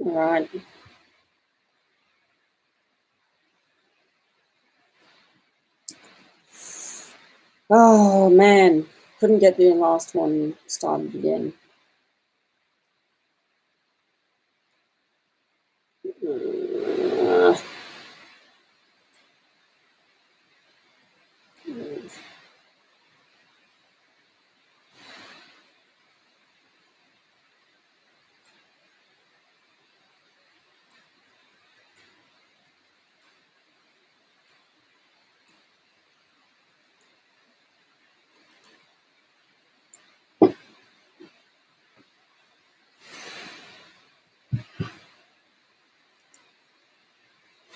All right. Oh, man. Couldn't get the last one started again.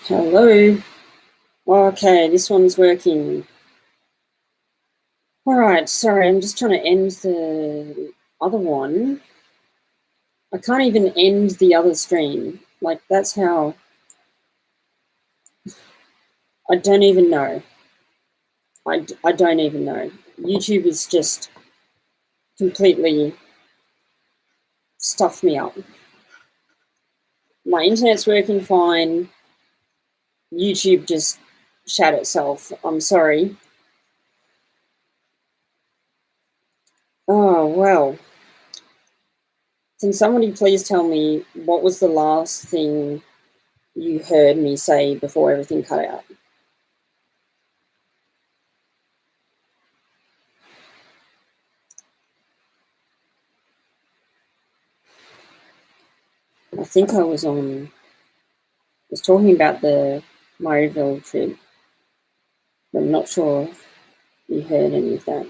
Hello. Okay, this one's working. All right, sorry, I'm just trying to end the other one. I can't even end the other stream. Like, that's how... I don't even know. I don't even know. YouTube is just completely stuffed me up. My internet's working fine. YouTube just shat itself. I'm sorry. Oh, well. Can somebody please tell me what was the last thing you heard me say before everything cut out? I think I was talking about the Murrayville trip. I'm not sure if you heard any of that.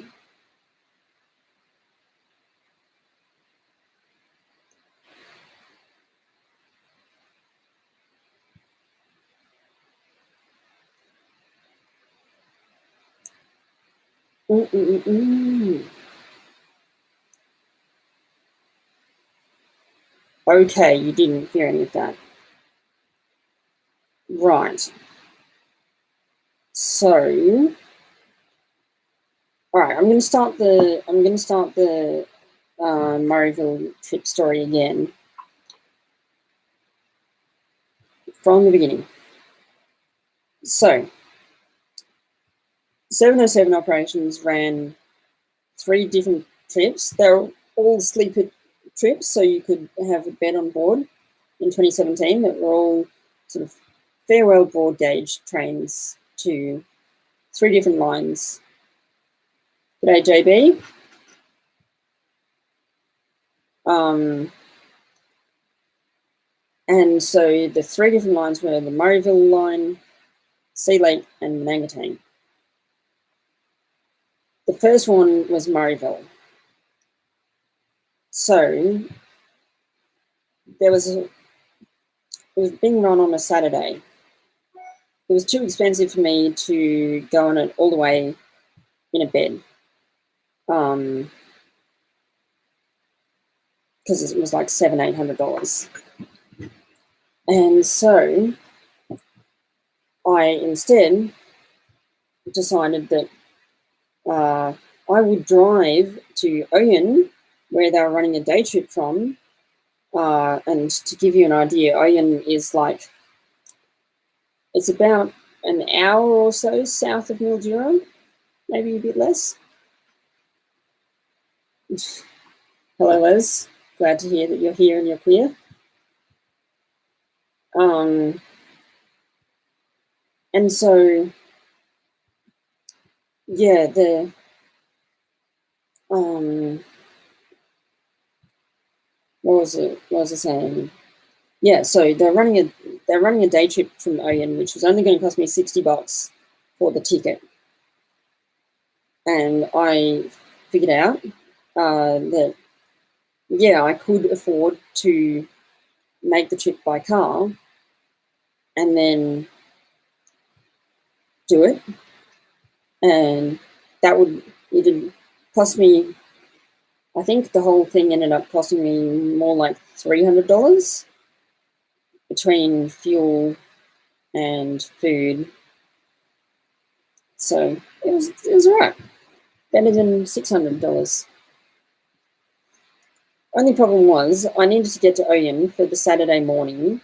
Okay, you didn't hear any of that. Right. So, all right, I'm going to start the Murrayville trip story again from the beginning. So, 707 Operations ran 3 different trips. They're all sleeper trips, so you could have a bed on board in 2017 that were all sort of farewell broad gauge trains to 3 different lines. G'day, JB. And so the 3 different lines were the Murrayville line, Sea Lake, and Mangatang. The first one was Murrayville. So it was being run on a Saturday. It was too expensive for me to go on it all the way in a bed. Because it was like $700-800. And so I instead decided that I would drive to Oyen, where they were running a day trip from. And to give you an idea, Oyen is like, it's about an hour or so south of Mildura, maybe a bit less. Hello, Les. Glad to hear that you're here and you're clear. And so, yeah, what was I saying? Yeah, so they're running a day trip from Oyen, which was only going to cost me $60 for the ticket. And I figured out that, yeah, I could afford to make the trip by car and then do it. And it'd cost me, I think the whole thing ended up costing me more like $300 between fuel and food. So it was all right. Better than $600. Only problem was I needed to get to Oyen for the Saturday morning,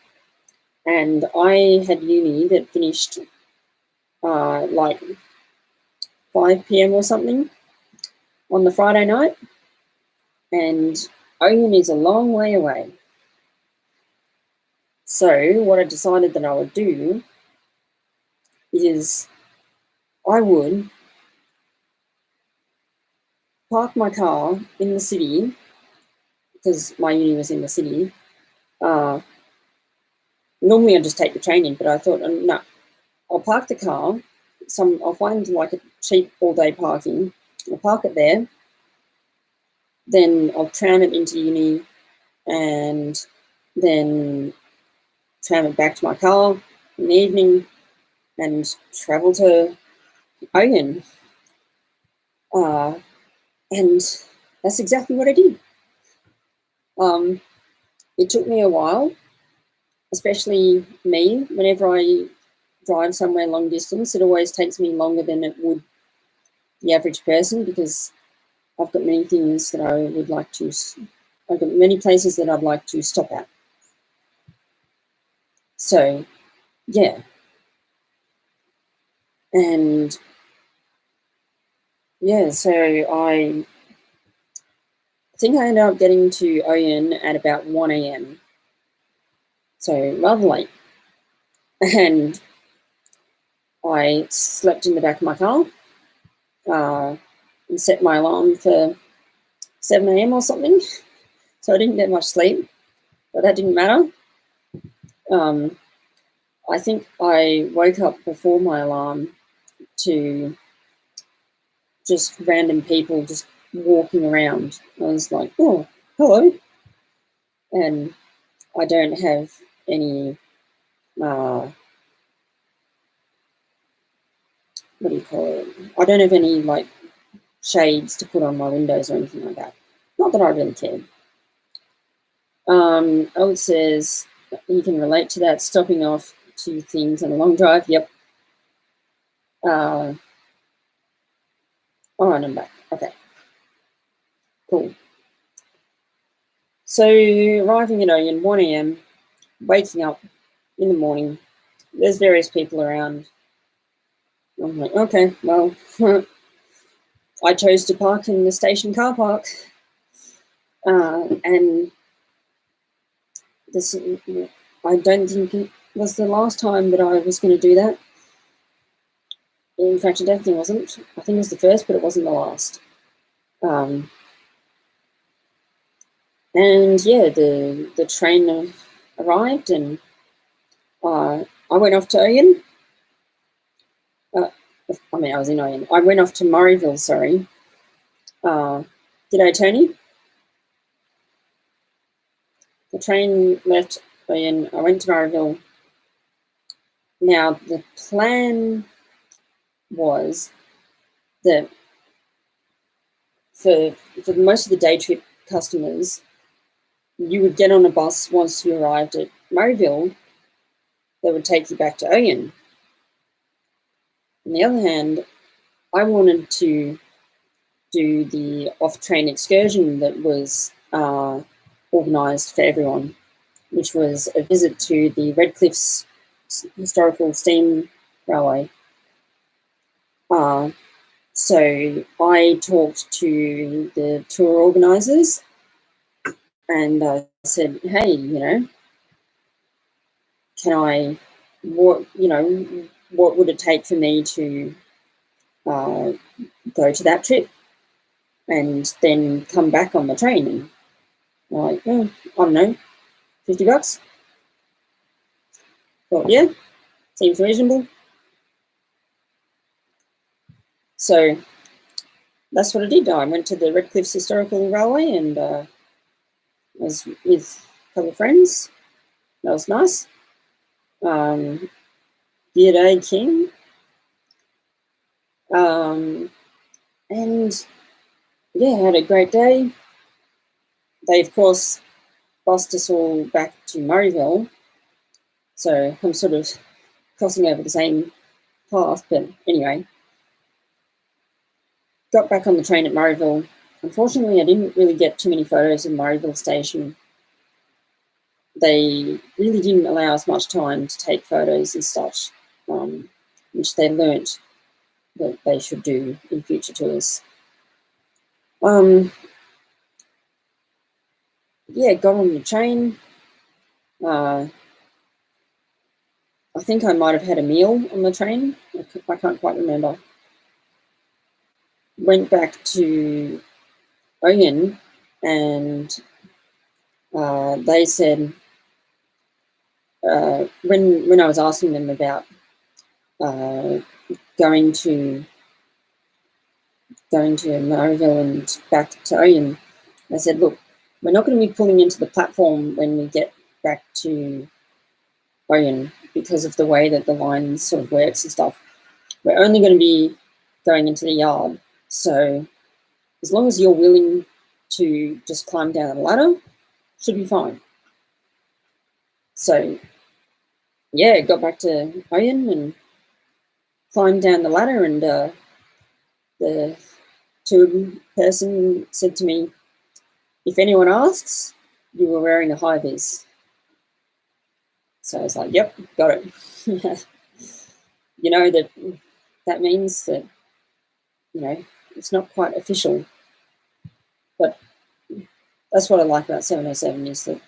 and I had uni that finished like 5 p.m. or something on the Friday night, and Oyen is a long way away. So what I decided that I would do is I would park my car in the city, because my uni was in the city. Normally I just take the train in, but I thought, no, I'll park the car. I'll find like a cheap all-day parking. I'll park it there. Then I'll tram it into uni, and then tram it back to my car in the evening, and travel to Oyen. And that's exactly what I did. It took me a while, especially me. Whenever I drive somewhere long distance, it always takes me longer than it would the average person, because I've got many things that I would like to, I've got many places that I'd like to stop at. So, yeah. And yeah, so I think I ended up getting to Oyen at about 1 a.m. So rather late. And I slept in the back of my car and set my alarm for 7 a.m. or something. So I didn't get much sleep, but that didn't matter. I think I woke up before my alarm to just random people just walking around. I was like, oh, hello. And I don't have any, what do you call it? I don't have any like shades to put on my windows or anything like that. Not that I really care. It says you can relate to that, stopping off to things on a long drive. Yep. Oh, and I'm back. Okay. Cool. So arriving at Oyen, 1 a.m., waking up in the morning, there's various people around. I'm like, okay, well, I chose to park in the station car park. And this, I don't think it was the last time that I was going to do that. In fact, it definitely wasn't. I think it was the first, but it wasn't the last. And yeah, the train arrived, and I went off to Oyen. I was in Oyen. I went off to Murrayville, sorry. G'day, Tony. The train left Oyen. I went to Murrayville. Now, the plan was that for most of the day trip customers, you would get on a bus once you arrived at Murrayville that would take you back to Oyen. On the other hand, I wanted to do the off-train excursion that was organised for everyone, which was a visit to the Red Cliffs Historical Steam Railway. So I talked to the tour organisers, and I said, hey, what would it take for me to go to that trip and then come back on the train? And I'm like, I don't know, $50? Thought, yeah, seems reasonable. So that's what I did. I went to the Red Cliffs Historical Railway, and was with a couple of friends. That was nice. G'day, King. And yeah, had a great day. They, of course, bussed us all back to Murrayville. So I'm sort of crossing over the same path, but anyway. Got back on the train at Murrayville. unfortunately, I didn't really get too many photos of Murrayville Station. They really didn't allow us much time to take photos and such, which they learnt that they should do in future tours. Yeah, got on the train. I think I might have had a meal on the train. I can't quite remember. Went back to Oyen, and they said, when I was asking them about going to Murrayville and back to Oyen, they said, look, we're not going to be pulling into the platform when we get back to Oyen because of the way that the line sort of works and stuff. We're only going to be going into the yard. So as long as you're willing to just climb down the ladder, should be fine. So yeah, got back to Oyen and climbed down the ladder, and the tour person said to me, if anyone asks, you were wearing a high vis. So I was like, yep, got it. You know, that means that, you know, it's not quite official. But that's what I like about 707 is that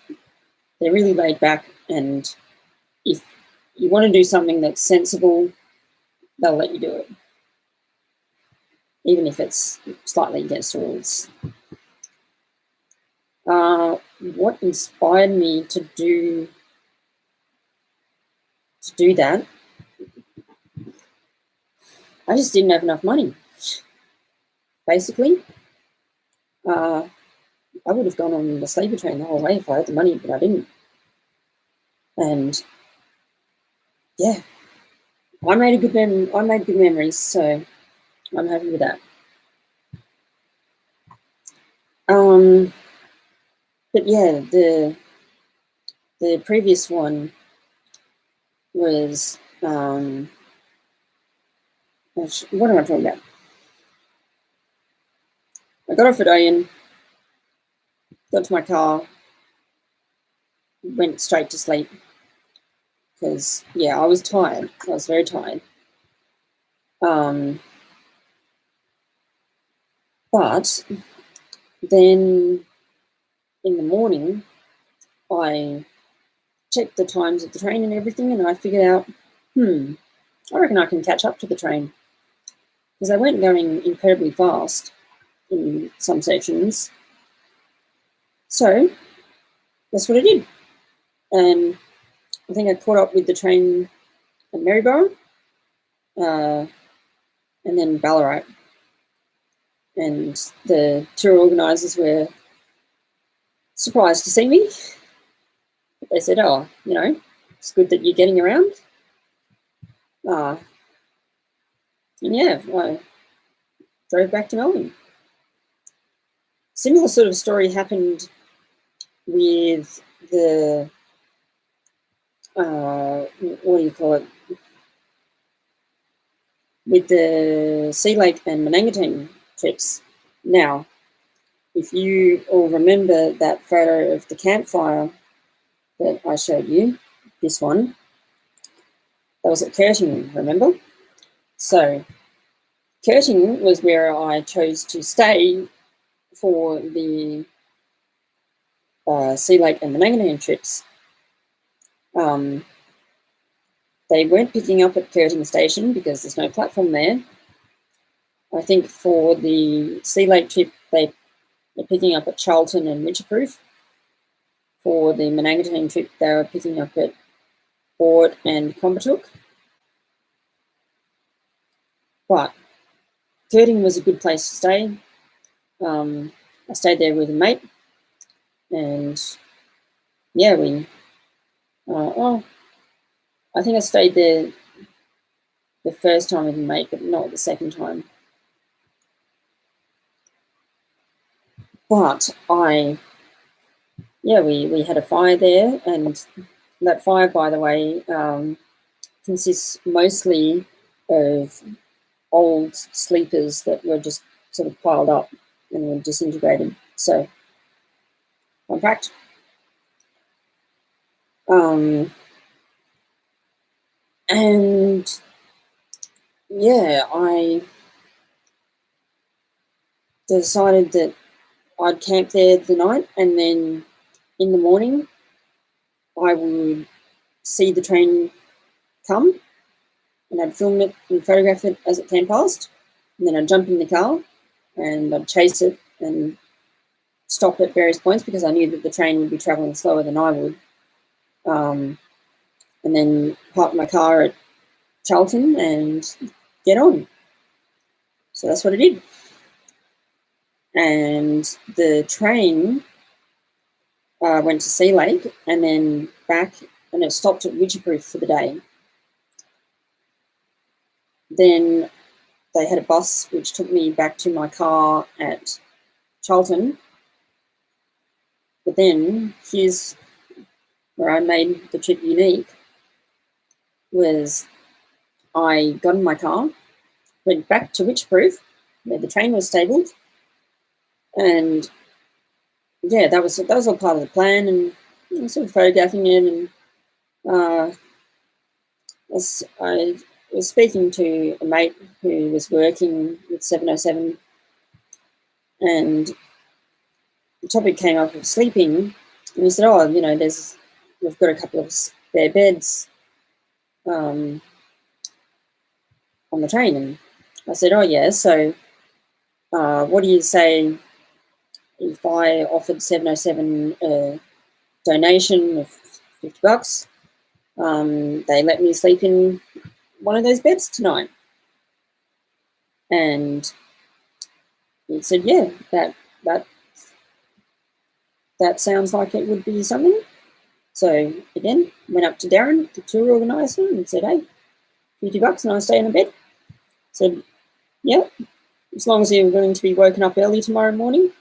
they're really laid back, and if you want to do something that's sensible, they'll let you do it, even if it's slightly against the rules. What inspired me to do that? I just didn't have enough money. Basically, I would have gone on the sleeper train the whole way if I had the money, but I didn't. And yeah, I made good memories, so I'm happy with that. But yeah, the previous one was what am I talking about? I got off at Oyen, got to my car, went straight to sleep because yeah, I was tired. I was very tired. But then in the morning, I checked the times of the train and everything, and I figured out, I reckon I can catch up to the train because they weren't going incredibly fast in some sections. So that's what I did. And I think I caught up with the train at Maryborough and then Ballarat. And the tour organisers were surprised to see me. But they said, oh, you know, it's good that you're getting around. And yeah, I drove back to Melbourne. Similar sort of story happened with the, what do you call it? With the Sea Lake and Menangatine trips. Now, if you all remember that photo of the campfire that I showed you, this one, that was at Curtin, remember? So Curtin was where I chose to stay for the Sea Lake and Menangatine trips. They weren't picking up at Curtin Station because there's no platform there. I think for the Sea Lake trip, they're picking up at Charlton and Wycheproof. For the Menangatine trip, they were picking up at Port and Combatook. But Curtin was a good place to stay. I stayed there with a mate, and yeah, I think I stayed there the first time with a mate, but not the second time. But we had a fire there, and that fire, by the way, consists mostly of old sleepers that were just sort of piled up. and were disintegrated. So, fun fact. And yeah, I decided that I'd camp there the night, and then in the morning I would see the train come, and I'd film it and photograph it as it came past, and then I'd jump in the car and I'd chase it and stop at various points because I knew that the train would be travelling slower than I would, and then park my car at Charlton and get on. So that's what I did. And the train went to Sea Lake and then back, and it stopped at Widgeproof for the day. Then they had a bus which took me back to my car at Charlton. But then here's where I made the trip unique, was I got in my car, went back to Widgeproof where the train was stabled, and yeah, that was all part of the plan, and I was sort of photographing it, and I was speaking to a mate who was working with 707, and the topic came up of sleeping, and he said, "Oh, you know, we've got a couple of spare beds on the train," and I said, "Oh yeah, so what do you say if I offered 707 a donation of $50? They let me sleep in one of those beds tonight." And he said, "Yeah, that sounds like it would be something." So again, went up to Darren, the tour organizer, and said, "Hey, $50 and I stay in a bed." Said, "Yeah, as long as you're willing to be woken up early tomorrow morning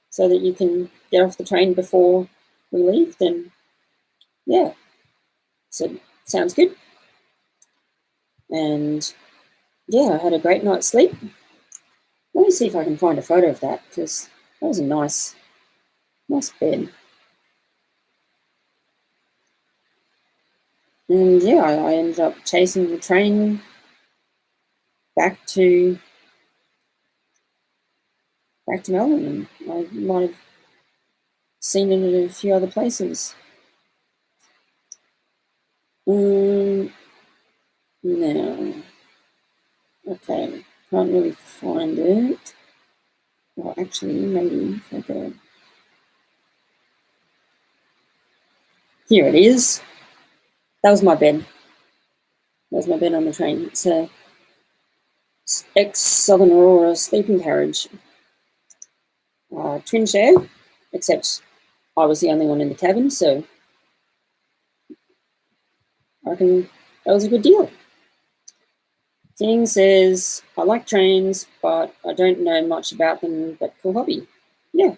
so that you can get off the train before we leave, then yeah." So sounds good. And yeah, I had a great night's sleep. Let me see if I can find a photo of that, because that was a nice bed. And yeah, I ended up chasing the train back to Melbourne, and I might have seen it at a few other places. Now, okay, can't really find it. Well, actually, maybe if I go. Here it is. That was my bed. That was my bed on the train. It's a ex-Southern Aurora sleeping carriage. Twin share, except I was the only one in the cabin, so I reckon that was a good deal. Ting says, "I like trains, but I don't know much about them, but cool hobby." Yeah.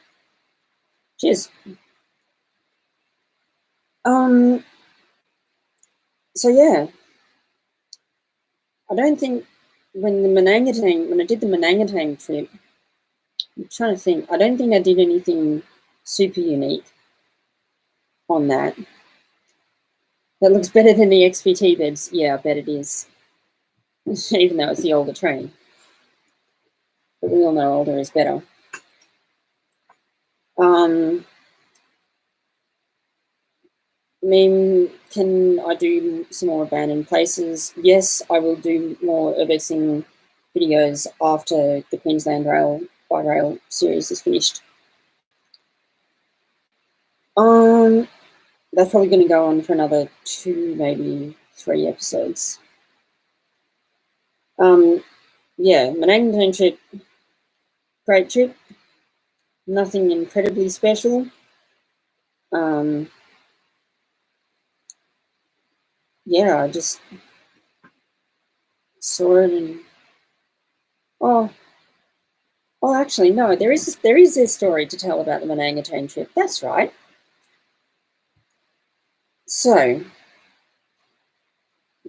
Cheers. So yeah, I don't think when I did the Manangatang trip, I'm trying to think, I don't think I did anything super unique on that. That looks better than the XPT beds. Yeah, I bet it is. Even though it's the older train. But we all know older is better. I mean, can I do some more abandoned places? Yes, I will do more urbexing videos after the Queensland Rail by Rail series is finished. That's probably going to go on for another 2, maybe 3 episodes. Yeah, Manangatang trip, great trip. Nothing incredibly special. Yeah, I just saw it and actually no, there is a story to tell about the Manangatang trip. That's right. So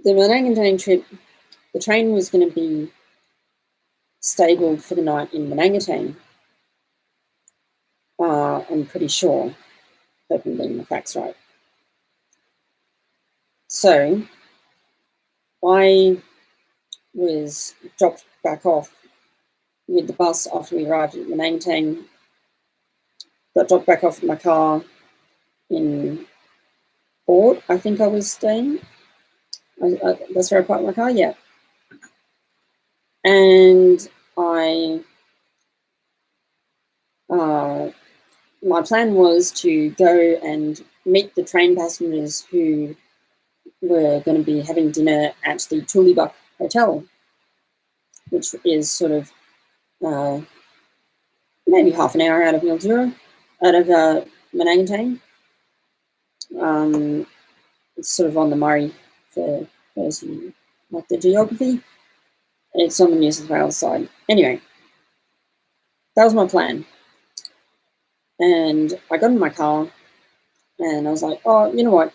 the Manangatang trip, the train was going to be stabled for the night in Manangatang, I'm pretty sure, hope I'm getting the facts right. So I was dropped back off with the bus after we arrived at Menangatang. Got dropped back off in my car in Port, I think I was staying. That's where I parked my car, yeah. And my plan was to go and meet the train passengers who were going to be having dinner at the Tullibuk Hotel, which is sort of maybe half an hour out of Mildura, out of Menangatang. It's sort of on the Murray, for those who like the geography. It's on the New South Wales side. Anyway, that was my plan. And I got in my car and I was like, oh, you know what?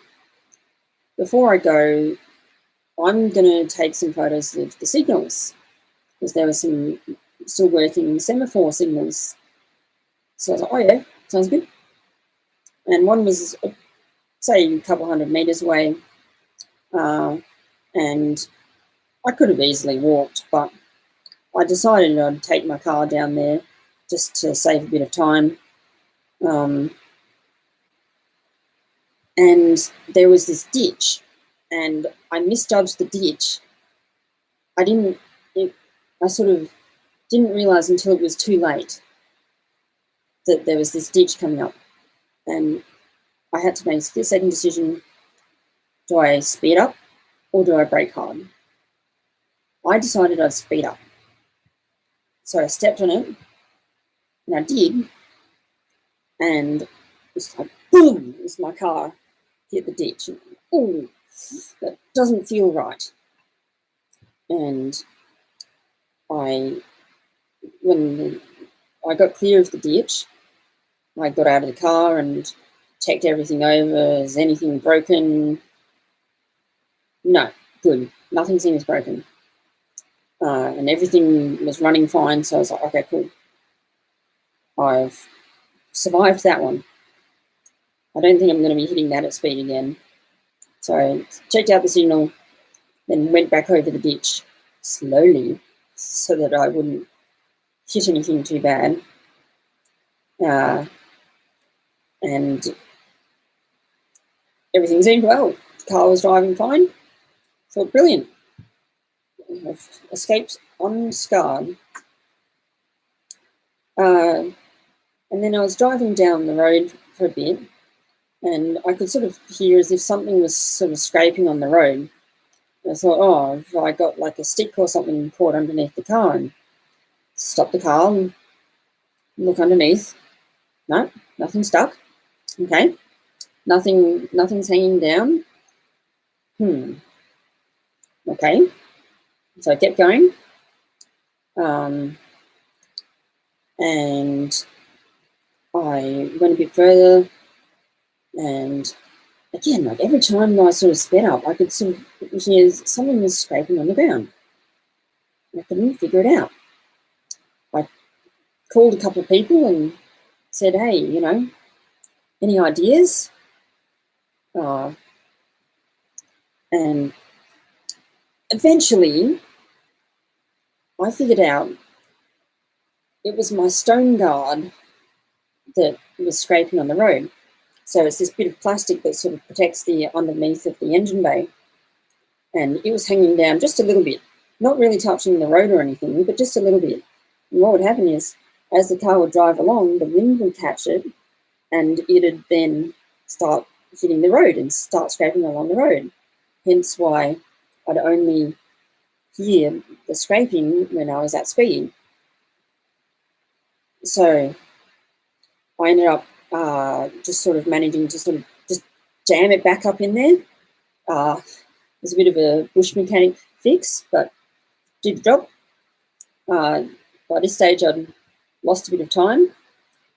Before I go, I'm going to take some photos of the signals, because there were some still working semaphore signals. So I was like, oh yeah, sounds good. And one was, say, a couple 100 meters away. And I could have easily walked, but I decided I'd take my car down there just to save a bit of time. And there was this ditch, and I misjudged the ditch. I sort of didn't realise until it was too late that there was this ditch coming up. And I had to make a split-second decision. Do I speed up or do I brake hard? I decided I'd speed up. So I stepped on it, and I did, and it's like, boom, as my car hit the ditch. Oh, that doesn't feel right. And when I got clear of the ditch, I got out of the car and checked everything over. Is anything broken? No, good. Nothing seems broken. And everything was running fine, so I was like, okay, cool. I've survived that one. I don't think I'm going to be hitting that at speed again. So I checked out the signal, then went back over the ditch slowly so that I wouldn't hit anything too bad. And everything seemed well. The car was driving fine. Thought, brilliant. I've escaped unscarred. And then I was driving down the road for a bit, and I could sort of hear as if something was sort of scraping on the road. I thought, oh, have I got like a stick or something caught underneath the car? And stop the car and look underneath. No, nothing stuck. Okay, nothing's hanging down. Okay, so I kept going, and I went a bit further, and again, like every time I sort of sped up, I could sort of hear something was scraping on the ground. I couldn't figure it out. I called a couple of people and said, hey, you know, any ideas? And eventually I figured out it was my stone guard that was scraping on the road. So it's this bit of plastic that sort of protects the underneath of the engine bay. And it was hanging down just a little bit, not really touching the road or anything, but just a little bit. And what would happen is, as the car would drive along, the wind would catch it, and it'd then start hitting the road and start scraping along the road. Hence why I'd only hear the scraping when I was at speed. So I ended up just sort of managing to sort of just jam it back up in there. It was a bit of a bush mechanic fix, but did the job. By this stage, I'd lost a bit of time,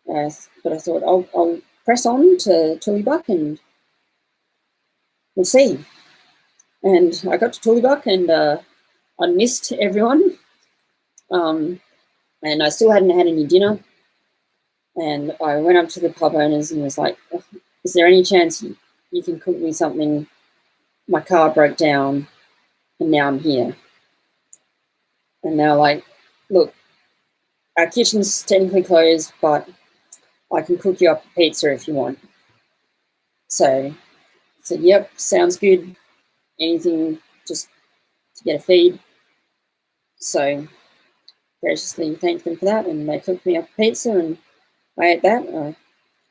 but I thought I'll press on to Tullibuk and we'll see. And I got to Tullibuk and I missed everyone, and I still hadn't had any dinner. And I went up to the pub owners and was like, is there any chance you can cook me something? My car broke down and now I'm here. And they're like, look, our kitchen's technically closed, but I can cook you up a pizza if you want. So I said, yep, sounds good. Anything just to get a feed. So graciously thanked them for that, and they cooked me up a pizza, and I ate that. I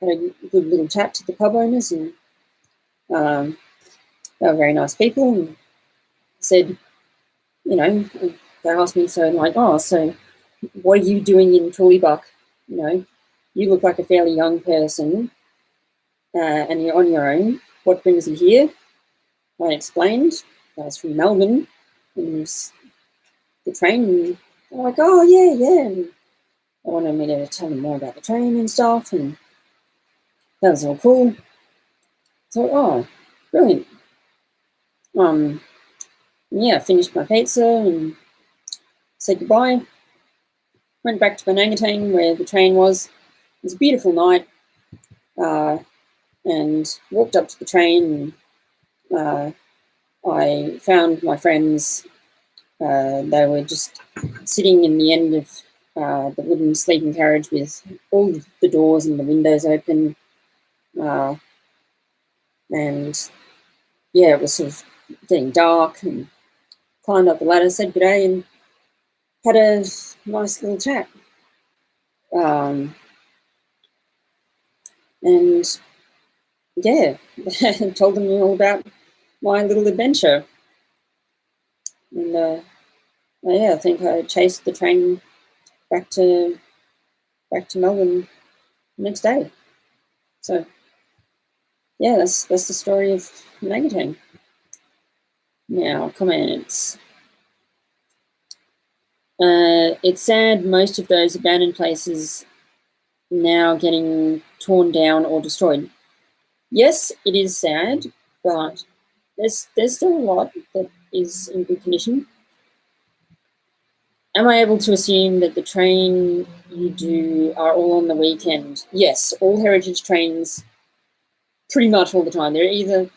had a good little chat to the pub owners, and they were very nice people, and said, you know, they asked me, so like, oh, so what are you doing in Tooleybuck? You know, you look like a fairly young person, and you're on your own. What brings you here? I explained I was from Melbourne, and the train, and they're like, oh, yeah. And they wanted me to tell them more about the train and stuff, and that was all cool. So, oh, brilliant. Yeah, finished my pizza and said goodbye. Went back to Banangatang where the train was. It was a beautiful night, and walked up to the train. And, I found my friends. They were just sitting in the end of the wooden sleeping carriage with all the doors and the windows open. And yeah, it was sort of getting dark, and climbed up the ladder, said good day, and had a nice little chat. And yeah, told them all about my little adventure. And yeah, I think I chased the train back to Melbourne the next day. So yeah, that's the story of Mangatang. Now, comments. It's sad most of those abandoned places now getting torn down or destroyed. Yes, it is sad, but there's still a lot that is in good condition. Am I able to assume that the train you do are all on the weekend? Yes, all heritage trains, pretty much all the time. They're either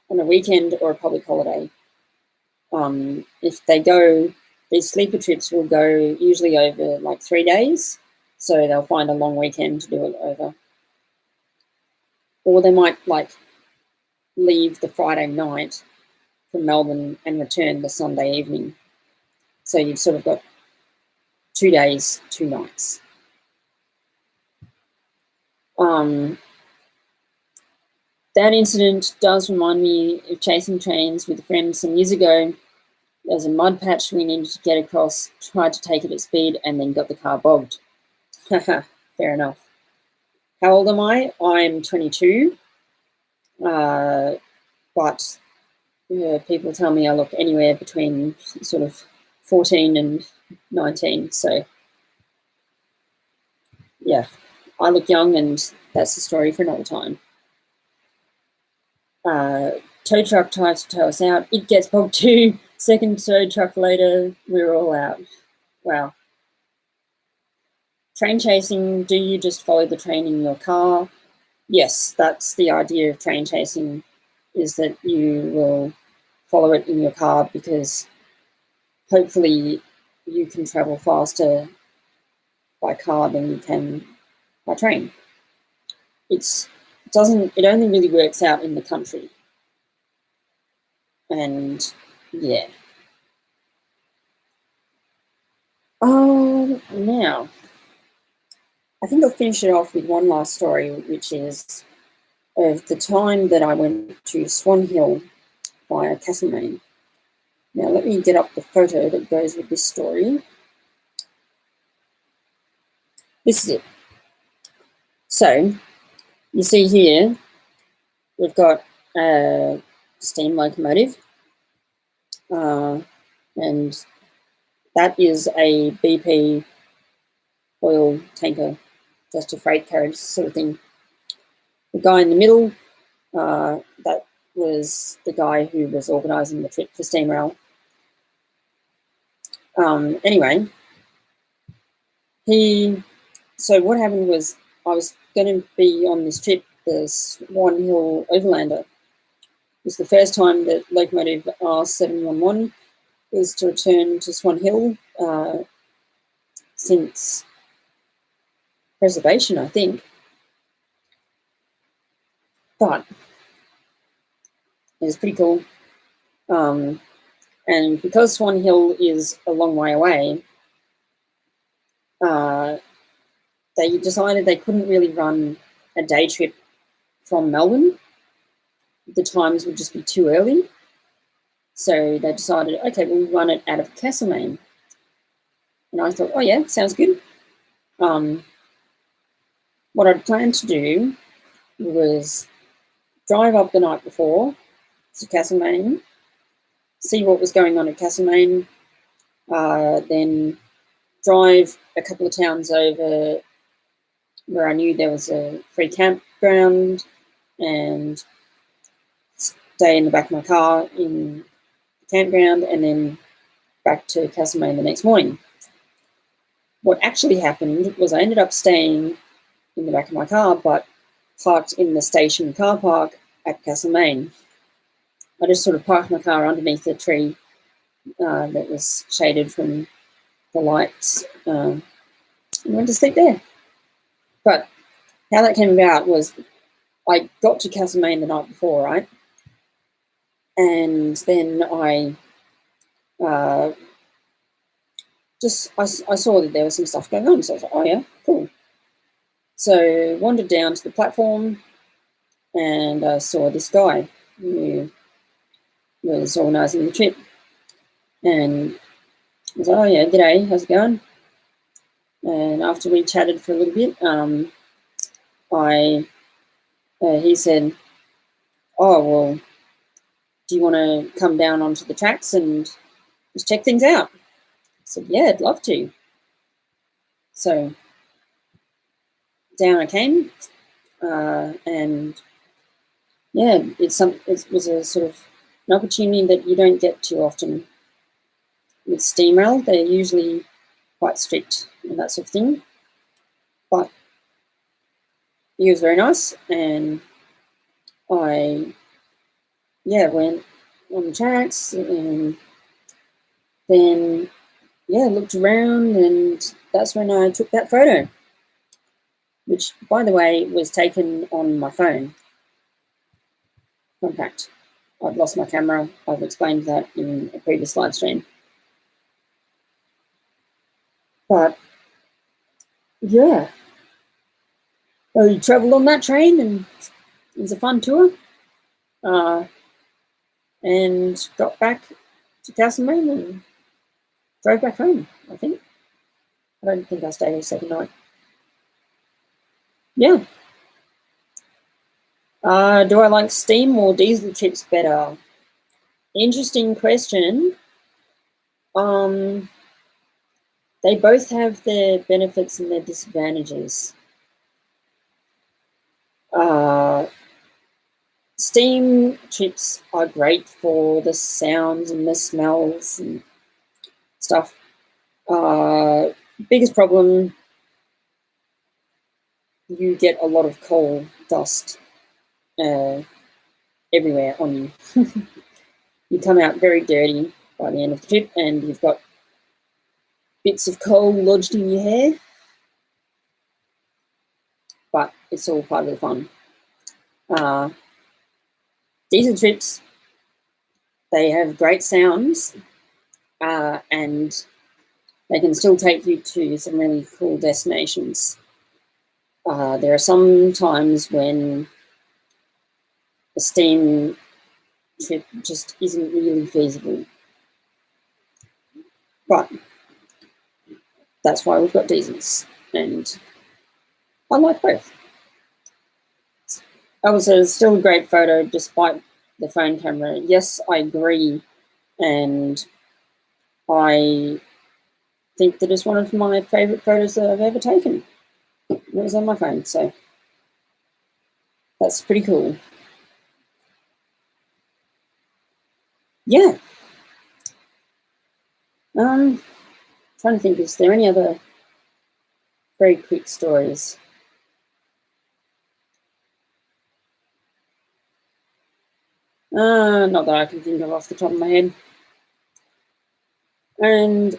on a weekend or a public holiday. If they go, these sleeper trips will go usually over like 3 days, so they'll find a long weekend to do it over. Or they might like leave the Friday night from Melbourne and return the Sunday evening. So you've sort of got 2 days, 2 nights. That incident does remind me of chasing trains with a friend some years ago. There's a mud patch we needed to get across, tried to take it at speed, and then got the car bogged. Fair enough. How old am I? I'm 22. But people tell me I look anywhere between sort of 14 and 19. So, yeah, I look young, and that's the story for another time. Tow truck tries to tow us out. It gets bogged too. Second tow truck later, we're all out. Wow. Train chasing, do you just follow the train in your car? Yes, that's the idea of train chasing, is that you will follow it in your car because hopefully you can travel faster by car than you can by train. It only really works out in the country. And yeah. Now, I think I'll finish it off with one last story, which is of the time that I went to Swan Hill via Castlemaine. Now, let me get up the photo that goes with this story. This is it. So, you see here, we've got a steam locomotive, and that is a BP oil tanker, just a freight carriage sort of thing. The guy in the middle, that was the guy who was organising the trip for Steam Rail. Anyway, so what happened was I was going to be on this trip, the Swan Hill Overlander. It was the first time that locomotive R711 was to return to Swan Hill since preservation, I think. But it was pretty cool. And because Swan Hill is a long way away, they decided they couldn't really run a day trip from Melbourne. The times would just be too early. So they decided, okay, we'll run it out of Castlemaine. And I thought, oh yeah, sounds good. What I'd planned to do was drive up the night before to Castlemaine, see what was going on at Castlemaine, then drive a couple of towns over where I knew there was a free campground and stay in the back of my car in the campground and then back to Castlemaine the next morning. What actually happened was I ended up staying in the back of my car but parked in the station car park at Castlemaine. I just sort of parked my car underneath a tree that was shaded from the lights and went to sleep there. But how that came about was I got to Castlemaine the night before, right? And then I saw that there was some stuff going on. So I was like, oh yeah, cool. So wandered down to the platform and I saw this guy who was organising the trip. And I was like, oh yeah, g'day, how's it going? And after we chatted for a little bit, he said, oh, well, do you want to come down onto the tracks and just check things out? I said, yeah, I'd love to. So down I came, and yeah, it was a sort of an opportunity that you don't get too often with steam rail. They're usually quite strict and that sort of thing. But he was very nice, and I went on the tracks and then looked around, and that's when I took that photo, which, by the way, was taken on my phone. Fun fact, I've lost my camera. I've explained that in a previous live stream. But yeah, I travelled on that train, and it was a fun tour. And got back to Castlemaine and drove back home, I think. I don't think I stayed a second night. Yeah. Do I like steam or diesel trips better? Interesting question. They both have their benefits and their disadvantages. Steam trips are great for the sounds and the smells and stuff. Biggest problem, you get a lot of coal dust everywhere on you. You come out very dirty by the end of the trip, and you've got bits of coal lodged in your hair. But it's all part of the fun. Diesel trips, they have great sounds, and they can still take you to some really cool destinations. There are some times when a steam trip just isn't really feasible. But that's why we've got diesels, and I like both. That was still a great photo despite the phone camera. Yes, I agree, and I think that it's one of my favourite photos that I've ever taken. It was on my phone, so that's pretty cool. Yeah. Trying to think, is there any other very quick stories? Not that I can think of off the top of my head. And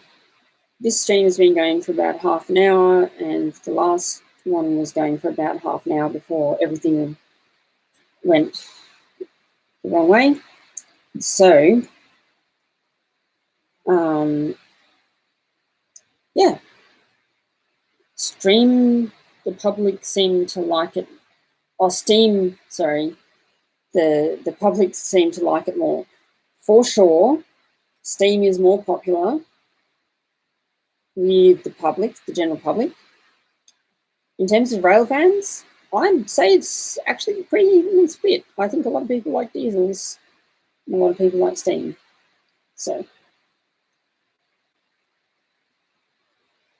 this stream has been going for about half an hour, and the last one was going for about half an hour before everything went the wrong way. So, yeah, Stream, the public seemed to like it. Or Steam, sorry, the public seemed to like it more. For sure, Steam is more popular with the public, the general public. In terms of rail fans, I'd say it's actually pretty even split. I think a lot of people like diesels and a lot of people like Steam. So,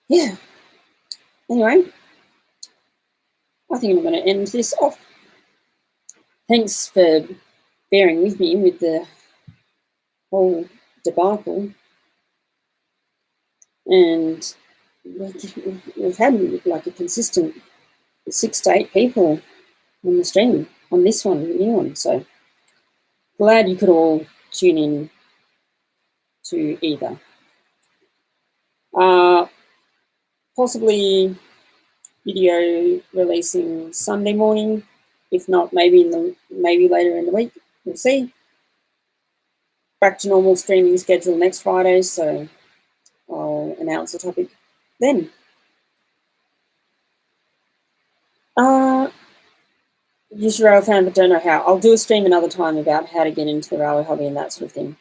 yeah. Anyway, I think I'm going to end this off. Thanks for bearing with me with the whole debacle. And we've had like a consistent 6 to 8 people on the stream on this one, the new one. So glad you could all tune in to either. Possibly video releasing Sunday morning, if not maybe later in the week. We'll see. Back to normal streaming schedule next Friday, so I'll announce the topic then. Used to rail fan, but don't know how. I'll do a stream another time about how to get into the railway hobby and that sort of thing.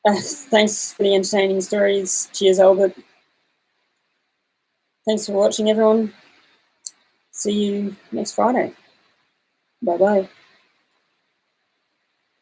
Thanks for the entertaining stories. Cheers, Albert. Thanks for watching, everyone. See you next Friday. Bye-bye.